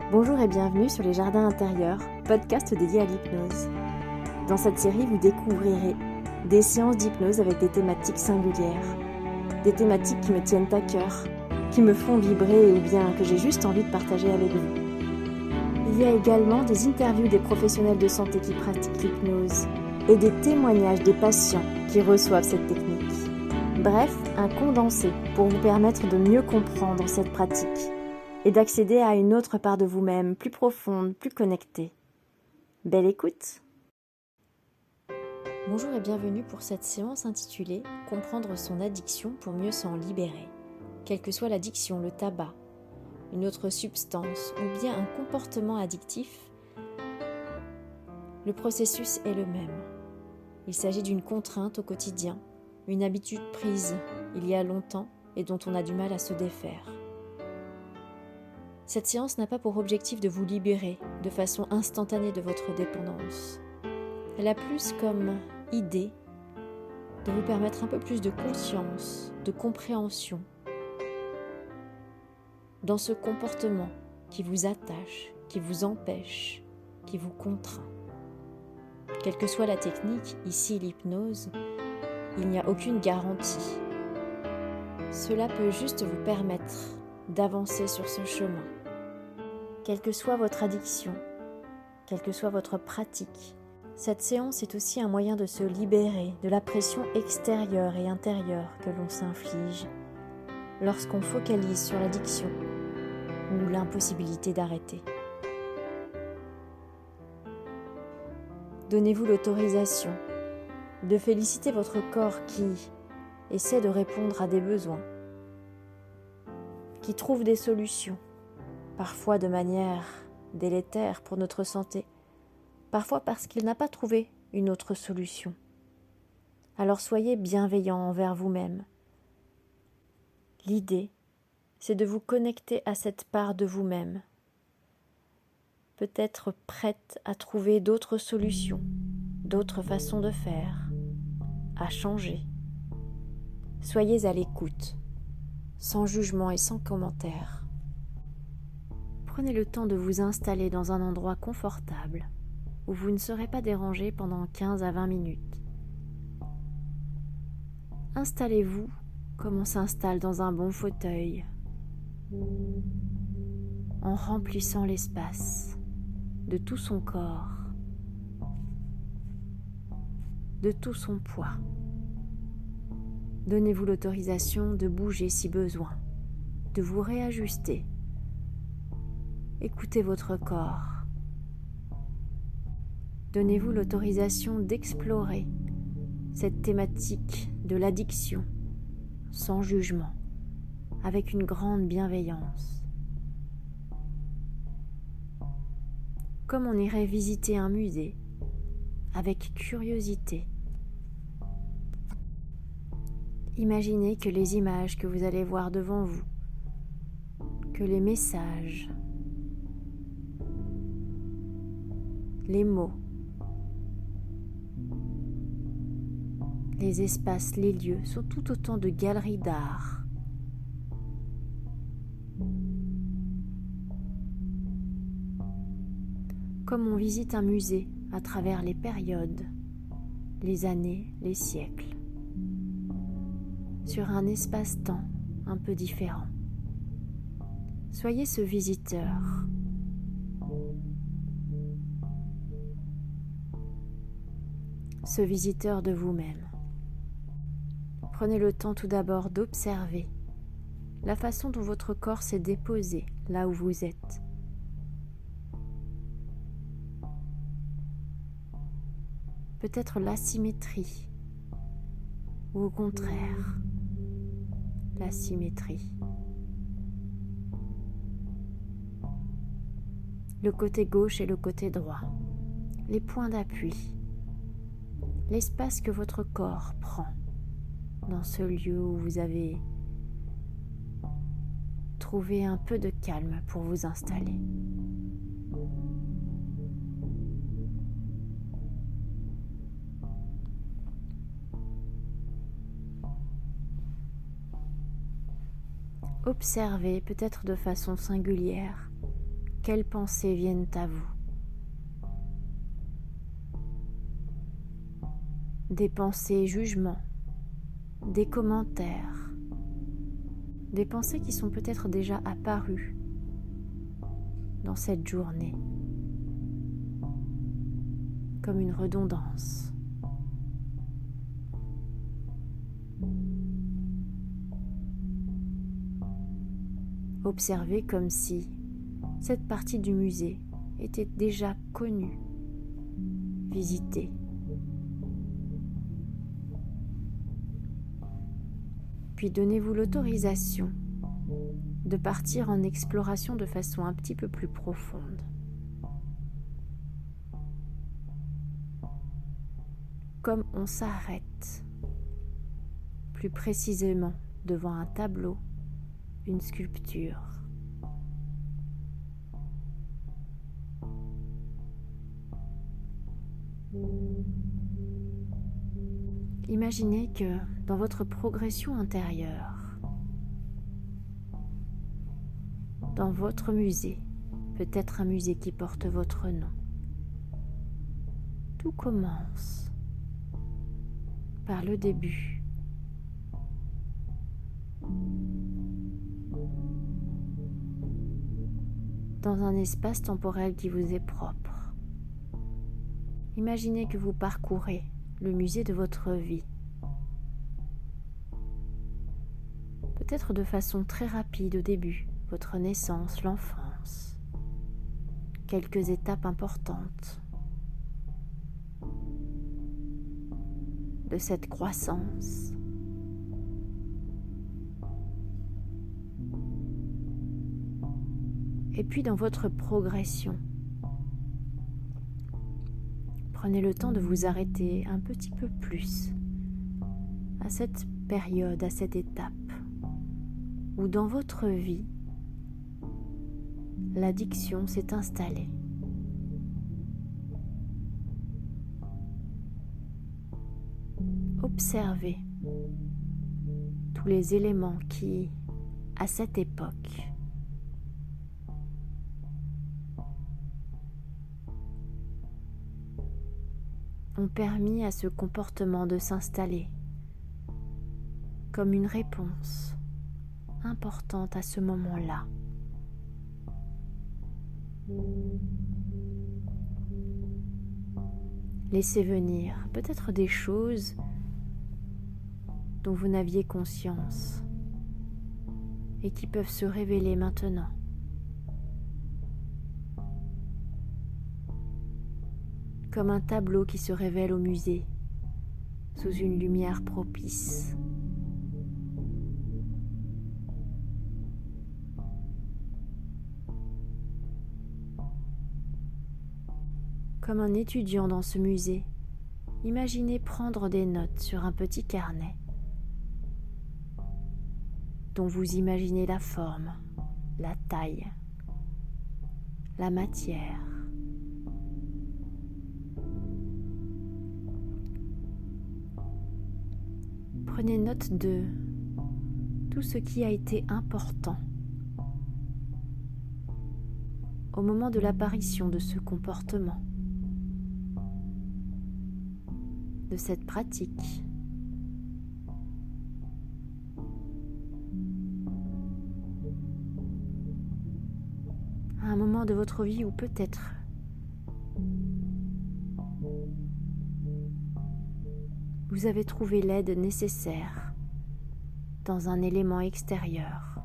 Bonjour et bienvenue sur Les Jardins Intérieurs, podcast dédié à l'hypnose. Dans cette série, vous découvrirez des séances d'hypnose avec des thématiques singulières, des thématiques qui me tiennent à cœur, qui me font vibrer ou bien que j'ai juste envie de partager avec vous. Il y a également des interviews des professionnels de santé qui pratiquent l'hypnose et des témoignages des patients qui reçoivent cette technique. Bref, un condensé pour vous permettre de mieux comprendre cette pratique et d'accéder à une autre part de vous-même, plus profonde, plus connectée. Belle écoute! Bonjour et bienvenue pour cette séance intitulée « Comprendre son addiction pour mieux s'en libérer ». Quelle que soit l'addiction, le tabac, une autre substance ou bien un comportement addictif, le processus est le même. Il s'agit d'une contrainte au quotidien, une habitude prise il y a longtemps et dont on a du mal à se défaire. Cette séance n'a pas pour objectif de vous libérer de façon instantanée de votre dépendance. Elle a plus comme idée de vous permettre un peu plus de conscience, de compréhension dans ce comportement qui vous attache, qui vous empêche, qui vous contraint. Quelle que soit la technique, ici l'hypnose, il n'y a aucune garantie. Cela peut juste vous permettre d'avancer sur ce chemin. Quelle que soit votre addiction, quelle que soit votre pratique, cette séance est aussi un moyen de se libérer de la pression extérieure et intérieure que l'on s'inflige lorsqu'on focalise sur l'addiction ou l'impossibilité d'arrêter. Donnez-vous l'autorisation de féliciter votre corps qui essaie de répondre à des besoins, qui trouve des solutions, parfois de manière délétère pour notre santé, parfois parce qu'il n'a pas trouvé une autre solution. Alors soyez bienveillant envers vous-même. L'idée, c'est de vous connecter à cette part de vous-même, peut-être prête à trouver d'autres solutions, d'autres façons de faire, à changer. Soyez à l'écoute, sans jugement et sans commentaire. Prenez le temps de vous installer dans un endroit confortable où vous ne serez pas dérangé pendant 15 à 20 minutes. Installez-vous comme on s'installe dans un bon fauteuil, en remplissant l'espace de tout son corps, de tout son poids. Donnez-vous l'autorisation de bouger si besoin, de vous réajuster. Écoutez votre corps. Donnez-vous l'autorisation d'explorer cette thématique de l'addiction sans jugement, avec une grande bienveillance. Comme on irait visiter un musée, avec curiosité. Imaginez que les images que vous allez voir devant vous, que les messages, les mots, les espaces, les lieux sont tout autant de galeries d'art. Comme on visite un musée à travers les périodes, les années, les siècles, sur un espace-temps un peu différent. Soyez ce visiteur. Ce visiteur de vous-même. Prenez le temps tout d'abord d'observer la façon dont votre corps s'est déposé là où vous êtes. Peut-être l'asymétrie ou au contraire la symétrie. Le côté gauche et le côté droit, les points d'appui, l'espace que votre corps prend dans ce lieu où vous avez trouvé un peu de calme pour vous installer. Observez peut-être de façon singulière quelles pensées viennent à vous. Des pensées jugements, des commentaires, des pensées qui sont peut-être déjà apparues dans cette journée, comme une redondance. Observez comme si cette partie du musée était déjà connue, visitée. Puis donnez-vous l'autorisation de partir en exploration de façon un petit peu plus profonde. Comme on s'arrête plus précisément devant un tableau, une sculpture. Imaginez que dans votre progression intérieure, dans votre musée, peut-être un musée qui porte votre nom, tout commence par le début. Dans un espace temporel qui vous est propre. Imaginez que vous parcourez le musée de votre vie. Peut-être de façon très rapide au début, votre naissance, l'enfance, quelques étapes importantes de cette croissance. Et puis dans votre progression, prenez le temps de vous arrêter un petit peu plus à cette période, à cette étape où dans votre vie, l'addiction s'est installée. Observez tous les éléments qui, à cette époque, ont permis à ce comportement de s'installer comme une réponse importante à ce moment-là. Laissez venir peut-être des choses dont vous n'aviez conscience et qui peuvent se révéler maintenant. Comme un tableau qui se révèle au musée sous une lumière propice. Comme un étudiant dans ce musée, imaginez prendre des notes sur un petit carnet dont vous imaginez la forme, la taille, la matière. Prenez note de tout ce qui a été important au moment de l'apparition de ce comportement, de cette pratique. À un moment de votre vie où peut-être vous avez trouvé l'aide nécessaire dans un élément extérieur.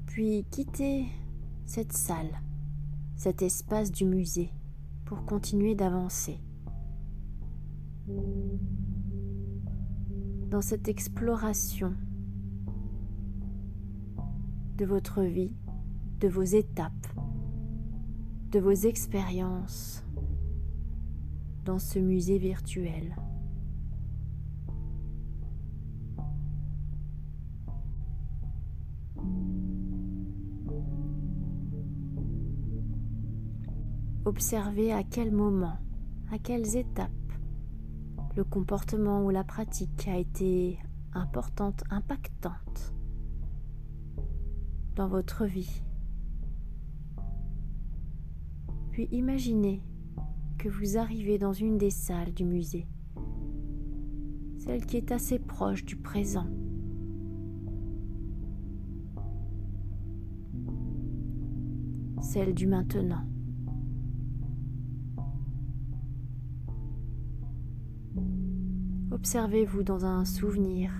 Puis quittez cette salle, cet espace du musée pour continuer d'avancer. Dans cette exploration de votre vie, de vos étapes, de vos expériences dans ce musée virtuel. Observez à quel moment, à quelles étapes le comportement ou la pratique a été importantes, impactantes dans votre vie. Puis imaginez que vous arrivez dans une des salles du musée, celle qui est assez proche du présent. Celle du maintenant. Observez-vous dans un souvenir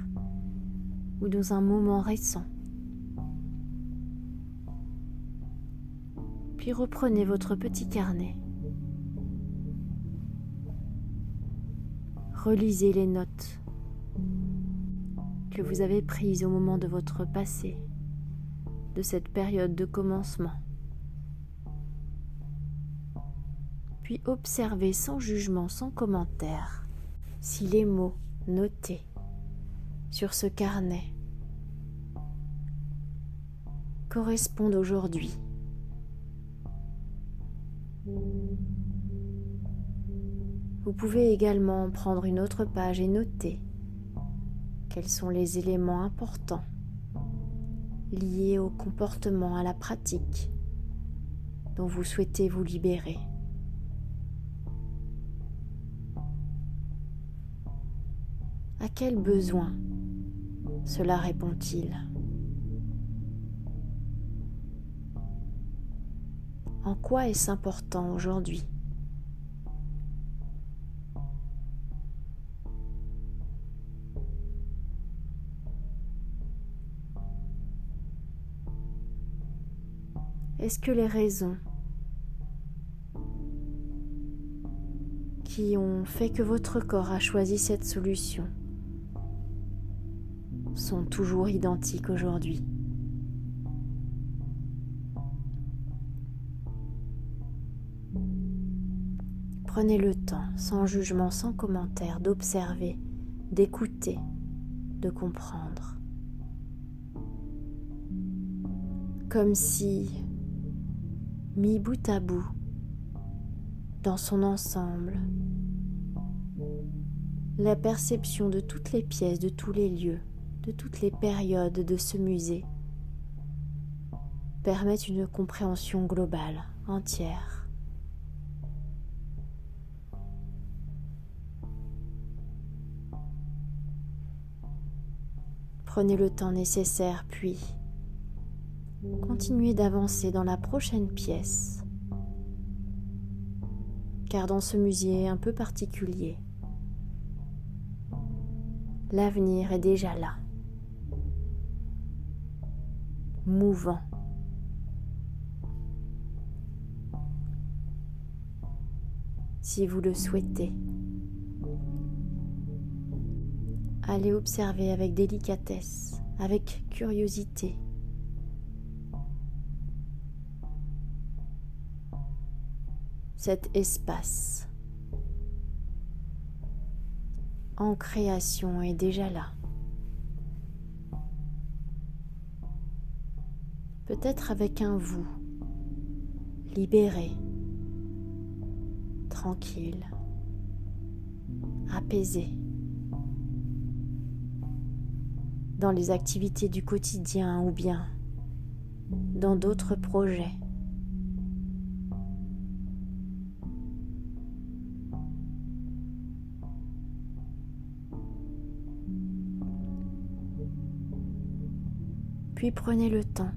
ou dans un moment récent. Puis reprenez votre petit carnet. Relisez les notes que vous avez prises au moment de votre passé, de cette période de commencement. Puis observez sans jugement, sans commentaire, si les mots notés sur ce carnet correspondent aujourd'hui. Vous pouvez également prendre une autre page et noter quels sont les éléments importants liés au comportement, à la pratique dont vous souhaitez vous libérer. À quel besoin cela répond-il? En quoi est-ce important aujourd'hui? Est-ce que les raisons qui ont fait que votre corps a choisi cette solution sont toujours identiques aujourd'hui? Prenez le temps, sans jugement, sans commentaire, d'observer, d'écouter, de comprendre. Comme si, mis bout à bout, dans son ensemble, la perception de toutes les pièces, de tous les lieux, de toutes les périodes de ce musée permettent une compréhension globale, entière. Prenez le temps nécessaire, puis continuez d'avancer dans la prochaine pièce, car dans ce musée un peu particulier, l'avenir est déjà là, mouvant. Si vous le souhaitez, allez observer avec délicatesse, avec curiosité. Cet espace en création est déjà là. Peut-être avec un vous libéré, tranquille, apaisé, dans les activités du quotidien ou bien dans d'autres projets. Puis prenez le temps,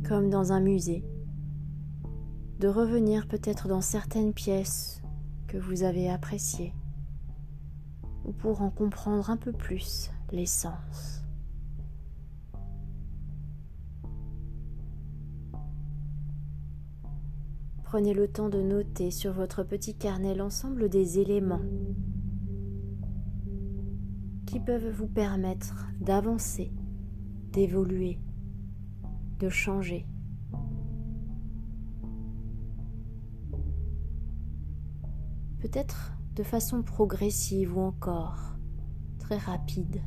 comme dans un musée, de revenir peut-être dans certaines pièces que vous avez appréciées, ou pour en comprendre un peu plus l'essence. Prenez le temps de noter sur votre petit carnet l'ensemble des éléments qui peuvent vous permettre d'avancer, d'évoluer, de changer. Peut-être de façon progressive ou encore très rapide.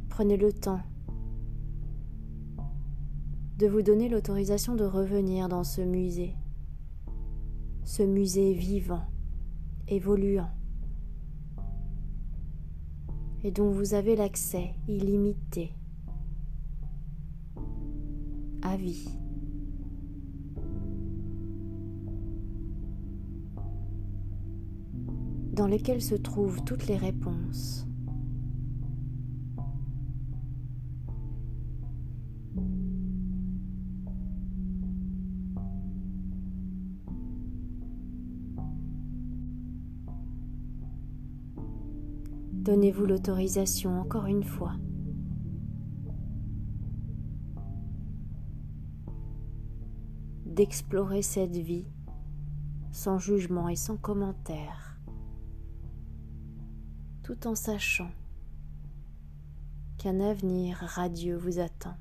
Prenez le temps de vous donner l'autorisation de revenir dans ce musée vivant, évoluant, et dont vous avez l'accès illimité à vie. Dans lequel se trouvent toutes les réponses. Donnez-vous l'autorisation encore une fois d'explorer cette vie sans jugement et sans commentaire, tout en sachant qu'un avenir radieux vous attend.